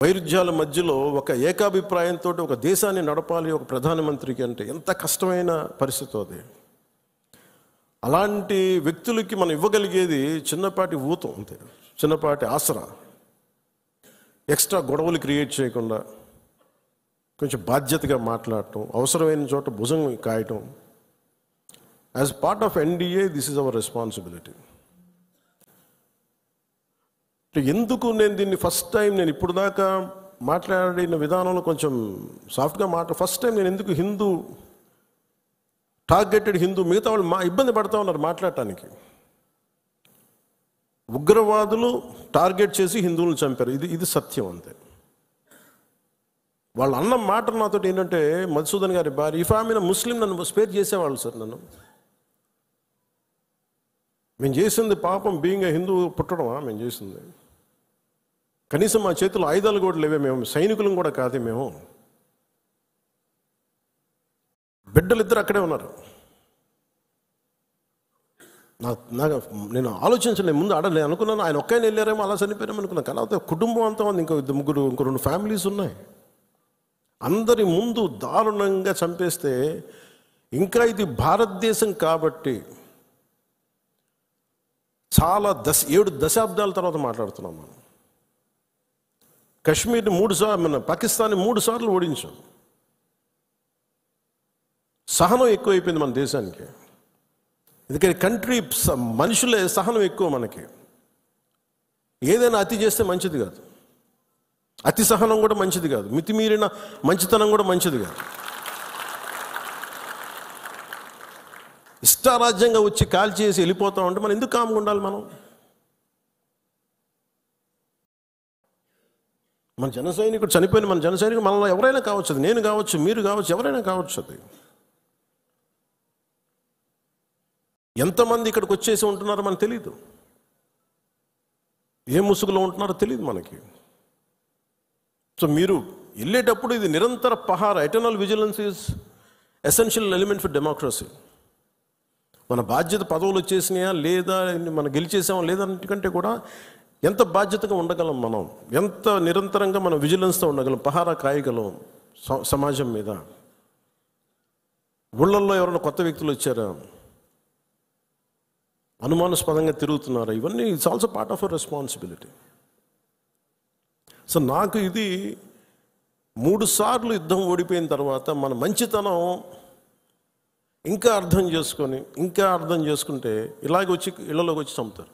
వైరుధ్యాల మధ్యలో ఒక ఏకాభిప్రాయంతో ఒక దేశాన్ని నడపాలి ఒక ప్రధానమంత్రికి అంటే ఎంత కష్టమైన పరిస్థితి అది. అలాంటి వ్యక్తులకి మనం ఇవ్వగలిగేది చిన్నపాటి ఊతం అంతే, చిన్నపాటి ఆసరా. ఎక్స్ట్రా గొడవలు క్రియేట్ చేయకుండా కొంచెం బాధ్యతగా మాట్లాడటం, అవసరమైన చోట భుజం కాయటం. As part of NDA this is our responsibility. ఎందుకు నేను దీన్ని ఫస్ట్ టైం నేను ఇప్పుడు దాకా మాట్లాడిన విధానంలో కొంచెం సాఫ్ట్గా ఫస్ట్ టైం నేను ఎందుకు హిందూ టార్గెటెడ్ హిందూ, మిగతా వాళ్ళు ఇబ్బంది పడతా ఉన్నారు మాట్లాడటానికి. ఉగ్రవాదులు టార్గెట్ చేసి హిందువులను చంపారు, ఇది సత్యం అంతే. వాళ్ళు అన్న మాట నాతో ఏంటంటే, మధుసూదన్ గారి భార్య ఇఫ్ ఆమె ముస్లిం నన్ను స్పేర్ చేసేవాళ్ళు సార్. మేము చేసింది పాపం బీయింగ్ హిందూ పుట్టడమా మేము చేసింది? కనీసం మా చేతుల్లో ఆయుధాలు కూడా లేవే, మేము సైనికులం కూడా కాదే. మేము బిడ్డలిద్దరు అక్కడే ఉన్నారు. నేను ఆలోచించలేదు ముందు నేను అనుకున్నాను ఆయన ఒక్కైనా వెళ్ళారేమో, అలా చనిపోయారేమో అనుకున్నాను. కానీ కుటుంబం అంతా ఉంది, ఇంకో ముగ్గురు, ఇంకో 2 ఫ్యామిలీస్ ఉన్నాయి. అందరి ముందు దారుణంగా చంపేస్తే, ఇంకా ఇది భారతదేశం కాబట్టి చాలా 7 దశాబ్దాల తర్వాత మాట్లాడుతున్నాం మనం. కశ్మీర్ని 3 సార్లు, మన పాకిస్తాన్ని 3 సార్లు ఓడించాం. సహనం ఎక్కువైపోయింది మన దేశానికి. ఎందుకంటే కంట్రీ మనుషులే సహనం ఎక్కువ మనకి. ఏదైనా అతి చేస్తే మంచిది కాదు, అతి సహనం కూడా మంచిది కాదు, మితిమీరిన మంచితనం కూడా మంచిది కాదు. ఇష్టారాజ్యంగా వచ్చి కాల్ చేసి వెళ్ళిపోతాం అంటే మనం ఎందుకు కామ్గా ఉండాలి? మన జన సైనికుడు చనిపోయిన మన జన సైనికుడు మనలో ఎవరైనా కావచ్చు, అది నేను కావచ్చు, మీరు కావచ్చు, ఎవరైనా కావచ్చు. అది ఎంతమంది ఇక్కడికి వచ్చేసి ఉంటున్నారో మనకు తెలియదు, ఏ ముసుగులో ఉంటున్నారో తెలియదు మనకి. సో మీరు వెళ్ళేటప్పుడు ఇది నిరంతర పహార, eternal vigilance is essential element for democracy. మన బాధ్యత పదవులు వచ్చేసినాయా లేదా, మనం గెలిచేసామా లేదంటే కూడా ఎంత బాధ్యతగా ఉండగలం, మనం ఎంత నిరంతరంగా మనం విజిలెన్స్తో ఉండగలం, పహారా కాయగలం సమాజం మీద. ఊళ్ళల్లో ఎవరైనా కొత్త వ్యక్తులు వచ్చారా, అనుమానాస్పదంగా తిరుగుతున్నారా, ఇవన్నీ it's also part of our responsibility. So నాకు ఇది 3 సార్లు యుద్ధం ఓడిపోయిన తర్వాత మన మంచితనం ఇంకా అర్థం చేసుకుంటే ఇలాగ వచ్చి ఇళ్లలోకి వచ్చి చంపుతారు.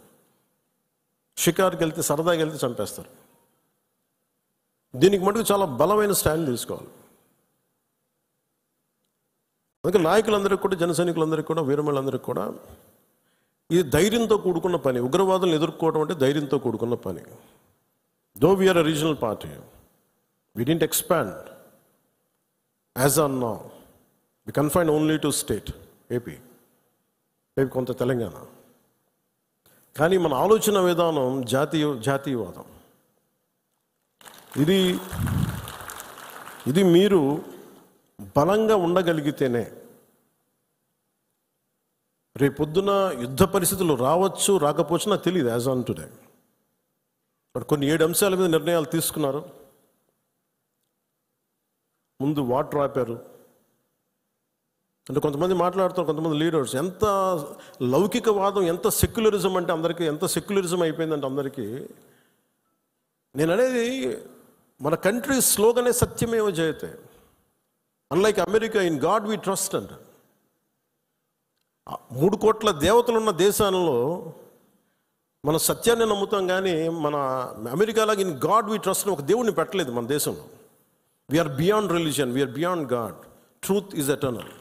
షికార్కి వెళ్తే, సరదాకి వెళ్తే చంపేస్తారు. దీనికి మటుకు చాలా బలమైన స్టాండ్ తీసుకోవాలి. అందుకే నాయకులందరికీ కూడా, జన సైనికులందరికీ కూడా, వీరమలందరికీ కూడా ఇది ధైర్యంతో కూడుకున్న పని. ఉగ్రవాదులను ఎదుర్కోవడం అంటే ధైర్యంతో కూడుకున్న పని. Though we're a regional party, we didn't expand as on now. We confined only to state, AP, కొంత తెలంగాణ. కానీ మన ఆలోచన విధానం జాతీయవాదం. ఇది మీరు బలంగా ఉండగలిగితేనే రేపొద్దున యుద్ధ పరిస్థితులు రావచ్చు, రాకపోవచ్చు, నాకు తెలియదు యాజ్ ఆన్ టుడే. బట్ కొన్ని 7 అంశాల మీద నిర్ణయాలు తీసుకున్నారు. ముందు వాటర్ ఆపారు. అంటే కొంతమంది మాట్లాడుతారు, కొంతమంది లీడర్స్ ఎంత లౌకికవాదం, ఎంత సెక్యులరిజం అంటే అందరికీ, ఎంత సెక్యులరిజం అయిపోయిందంటే అందరికీ. నేను అనేది మన కంట్రీ స్లోగనే సత్యమేవ జయతే. Unlike America, in God we trust అంట. 3 కోట్ల దేవతలున్న దేశాలలో మన సత్యాన్ని నమ్ముతాం, కానీ మన అమెరికాలాగా ఇన్ గాడ్ వి ట్రస్ట్ ఒక దేవుడిని పెట్టలేదు మన దేశంలో. We are beyond religion, we are beyond God. Truth is eternal.